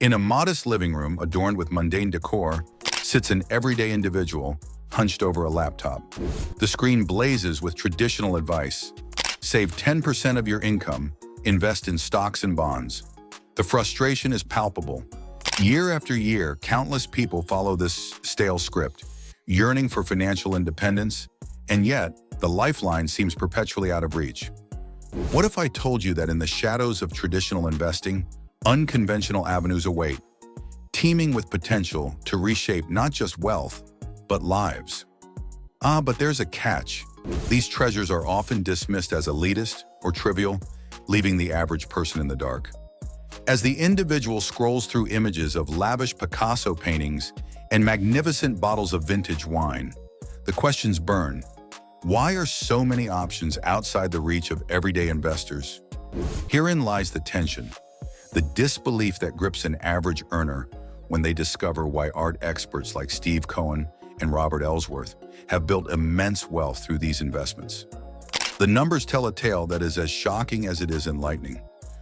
In a modest living room adorned with mundane decor sits an everyday individual hunched over a laptop. The screen blazes with traditional advice. Save 10% of your income, invest in stocks and bonds. The frustration is palpable. Year after year, countless people follow this stale script, yearning for financial independence, and yet the lifeline seems perpetually out of reach. What if I told you that in the shadows of traditional investing, unconventional avenues await, teeming with potential to reshape not just wealth, but lives? But there's a catch. These treasures are often dismissed as elitist or trivial, leaving the average person in the dark. As the individual scrolls through images of lavish Picasso paintings and magnificent bottles of vintage wine, the questions burn. Why are so many options outside the reach of everyday investors? Herein lies the tension, the disbelief that grips an average earner when they discover why art experts like Steve Cohen and Robert Ellsworth have built immense wealth through these investments. The numbers tell a tale that is as shocking as it is enlightening.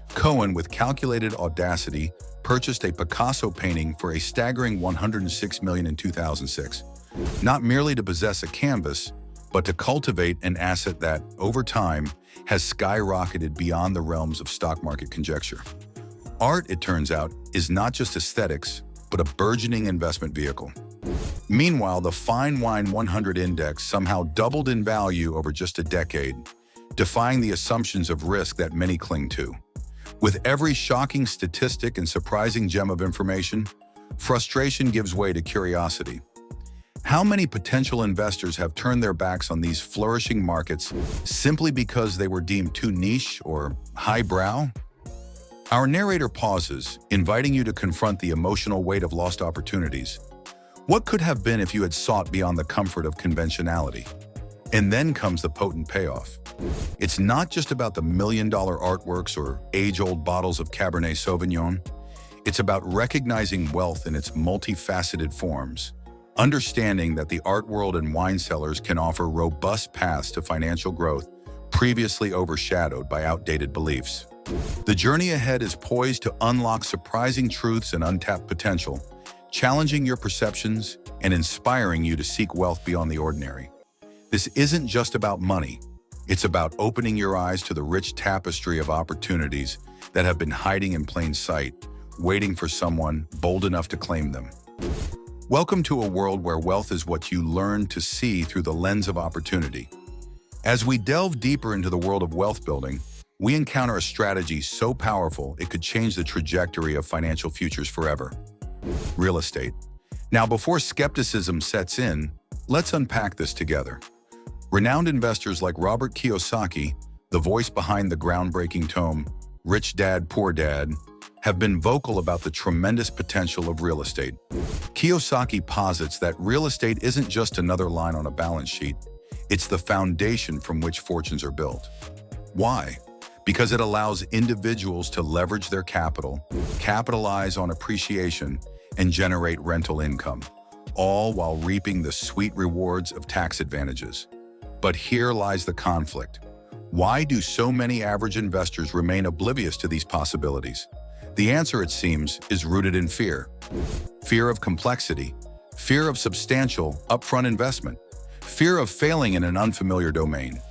Cohen, with calculated audacity, purchased a Picasso painting for a staggering $106 million in 2006, not merely to possess a canvas, but to cultivate an asset that, over time, has skyrocketed beyond the realms of stock market conjecture. Art, it turns out, is not just aesthetics, but a burgeoning investment vehicle. Meanwhile, the Fine Wine 100 index somehow doubled in value over just a decade, defying the assumptions of risk that many cling to. With every shocking statistic and surprising gem of information, frustration gives way to curiosity. How many potential investors have turned their backs on these flourishing markets simply because they were deemed too niche or highbrow? Our narrator pauses, inviting you to confront the emotional weight of lost opportunities. What could have been if you had sought beyond the comfort of conventionality? And then comes the potent payoff. It's not just about the million-dollar artworks or age-old bottles of Cabernet Sauvignon. It's about recognizing wealth in its multifaceted forms, understanding that the art world and wine cellars can offer robust paths to financial growth previously overshadowed by outdated beliefs. The journey ahead is poised to unlock surprising truths and untapped potential, challenging your perceptions and inspiring you to seek wealth beyond the ordinary. This isn't just about money. It's about opening your eyes to the rich tapestry of opportunities that have been hiding in plain sight, waiting for someone bold enough to claim them. Welcome to a world where wealth is what you learn to see through the lens of opportunity. As we delve deeper into the world of wealth building, we encounter a strategy so powerful it could change the trajectory of financial futures forever. Real estate. Now, before skepticism sets in, let's unpack this together. Renowned investors like Robert Kiyosaki, the voice behind the groundbreaking tome Rich Dad, Poor Dad, have been vocal about the tremendous potential of real estate. Kiyosaki posits that real estate isn't just another line on a balance sheet, it's the foundation from which fortunes are built. Why? Because it allows individuals to leverage their capital, capitalize on appreciation, and generate rental income, all while reaping the sweet rewards of tax advantages. But here lies the conflict. Why do so many average investors remain oblivious to these possibilities? The answer, it seems, is rooted in fear. Fear of complexity, fear of substantial, upfront investment, fear of failing in an unfamiliar domain.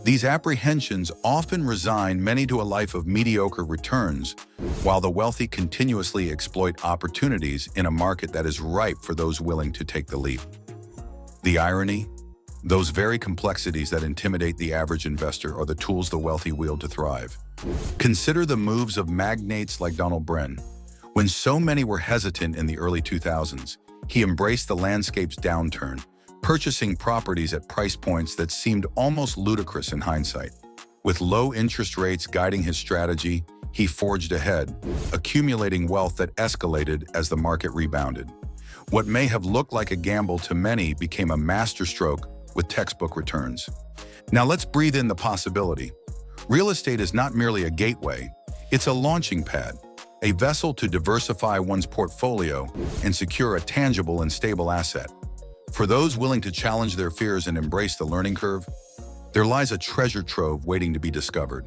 These apprehensions often resign many to a life of mediocre returns, while the wealthy continuously exploit opportunities in a market that is ripe for those willing to take the leap. The irony? Those very complexities that intimidate the average investor are the tools the wealthy wield to thrive. Consider the moves of magnates like Donald Bren. When so many were hesitant in the early 2000s, he embraced the landscape's downturn, purchasing properties at price points that seemed almost ludicrous in hindsight. With low interest rates guiding his strategy, he forged ahead, accumulating wealth that escalated as the market rebounded. What may have looked like a gamble to many became a masterstroke with textbook returns. Now let's breathe in the possibility. Real estate is not merely a gateway, it's a launching pad, a vessel to diversify one's portfolio and secure a tangible and stable asset. For those willing to challenge their fears and embrace the learning curve, there lies a treasure trove waiting to be discovered.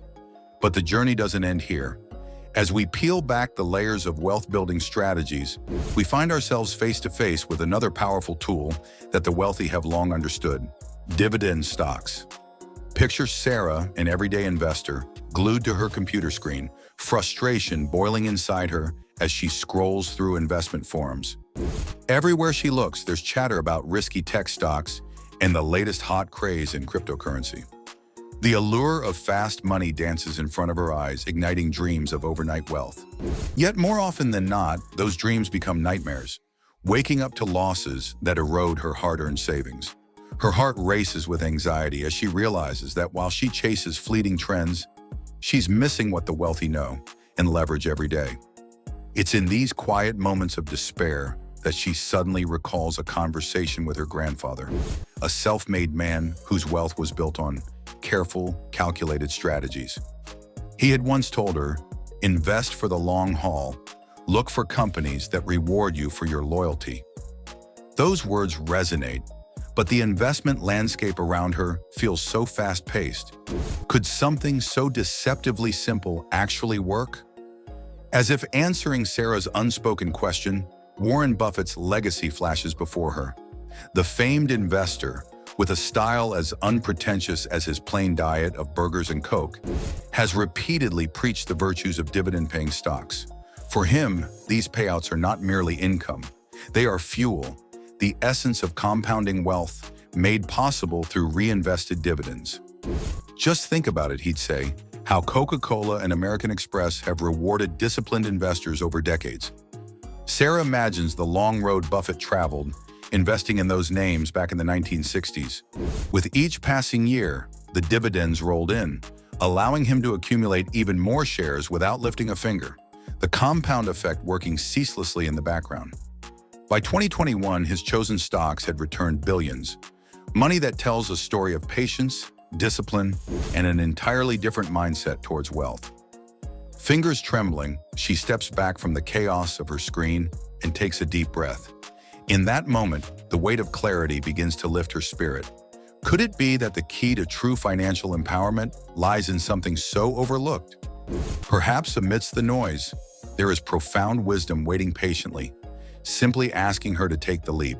But the journey doesn't end here. As we peel back the layers of wealth-building strategies, we find ourselves face to face with another powerful tool that the wealthy have long understood: dividend stocks. Picture Sarah, an everyday investor, glued to her computer screen, frustration boiling inside her as she scrolls through investment forums. Everywhere she looks, there's chatter about risky tech stocks and the latest hot craze in cryptocurrency. The allure of fast money dances in front of her eyes, igniting dreams of overnight wealth. Yet more often than not, those dreams become nightmares, waking up to losses that erode her hard-earned savings. Her heart races with anxiety as she realizes that while she chases fleeting trends, she's missing what the wealthy know and leverage every day. It's in these quiet moments of despair that she suddenly recalls a conversation with her grandfather, a self-made man whose wealth was built on careful, calculated strategies. He had once told her, "Invest for the long haul. Look for companies that reward you for your loyalty." Those words resonate, but the investment landscape around her feels so fast-paced. Could something so deceptively simple actually work? As if answering Sarah's unspoken question, Warren Buffett's legacy flashes before her. The famed investor, with a style as unpretentious as his plain diet of burgers and Coke, has repeatedly preached the virtues of dividend-paying stocks. For him, these payouts are not merely income. They are fuel, the essence of compounding wealth made possible through reinvested dividends. Just think about it, he'd say, how Coca-Cola and American Express have rewarded disciplined investors over decades. Sarah imagines the long road Buffett traveled, investing in those names back in the 1960s. With each passing year, the dividends rolled in, allowing him to accumulate even more shares without lifting a finger, the compound effect working ceaselessly in the background. By 2021, his chosen stocks had returned billions, money that tells a story of patience, discipline, and an entirely different mindset towards wealth. Fingers trembling, she steps back from the chaos of her screen and takes a deep breath. In that moment, the weight of clarity begins to lift her spirit. Could it be that the key to true financial empowerment lies in something so overlooked? Perhaps amidst the noise, there is profound wisdom waiting patiently, simply asking her to take the leap.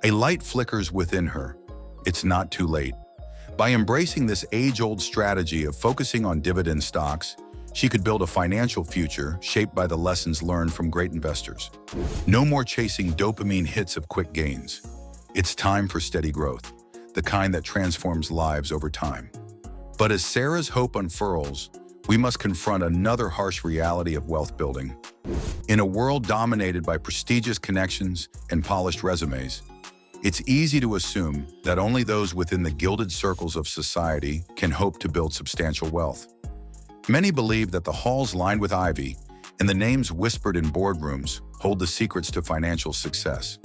A light flickers within her. It's not too late. By embracing this age-old strategy of focusing on dividend stocks, she could build a financial future shaped by the lessons learned from great investors. No more chasing dopamine hits of quick gains. It's time for steady growth, the kind that transforms lives over time. But as Sarah's hope unfurls, we must confront another harsh reality of wealth building. In a world dominated by prestigious connections and polished resumes, it's easy to assume that only those within the gilded circles of society can hope to build substantial wealth. Many believe that the halls lined with ivy and the names whispered in boardrooms hold the secrets to financial success.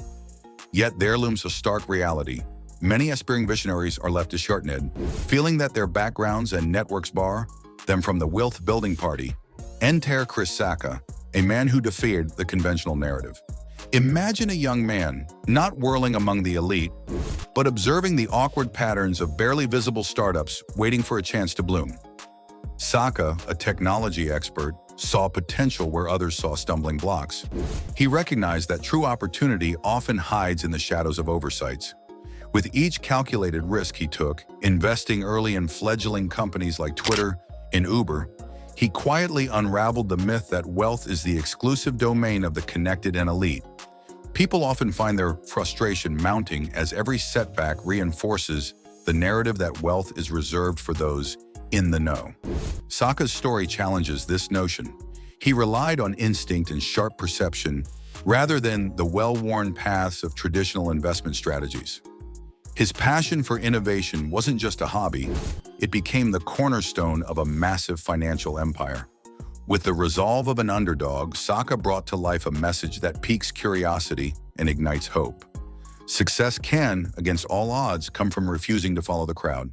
Yet there looms a stark reality. Many aspiring visionaries are left disheartened, feeling that their backgrounds and networks bar them from the wealth building party. Enter Chris Sacca, a man who defied the conventional narrative. Imagine a young man, not whirling among the elite, but observing the awkward patterns of barely visible startups waiting for a chance to bloom. Sacca, a technology expert, saw potential where others saw stumbling blocks. He recognized that true opportunity often hides in the shadows of oversights. With each calculated risk he took, investing early in fledgling companies like Twitter and Uber, he quietly unraveled the myth that wealth is the exclusive domain of the connected and elite. People often find their frustration mounting as every setback reinforces the narrative that wealth is reserved for those in the know. Sacca's story challenges this notion. He relied on instinct and sharp perception rather than the well-worn paths of traditional investment strategies. His passion for innovation wasn't just a hobby, it became the cornerstone of a massive financial empire. With the resolve of an underdog, Sacca brought to life a message that piques curiosity and ignites hope. Success can, against all odds, come from refusing to follow the crowd.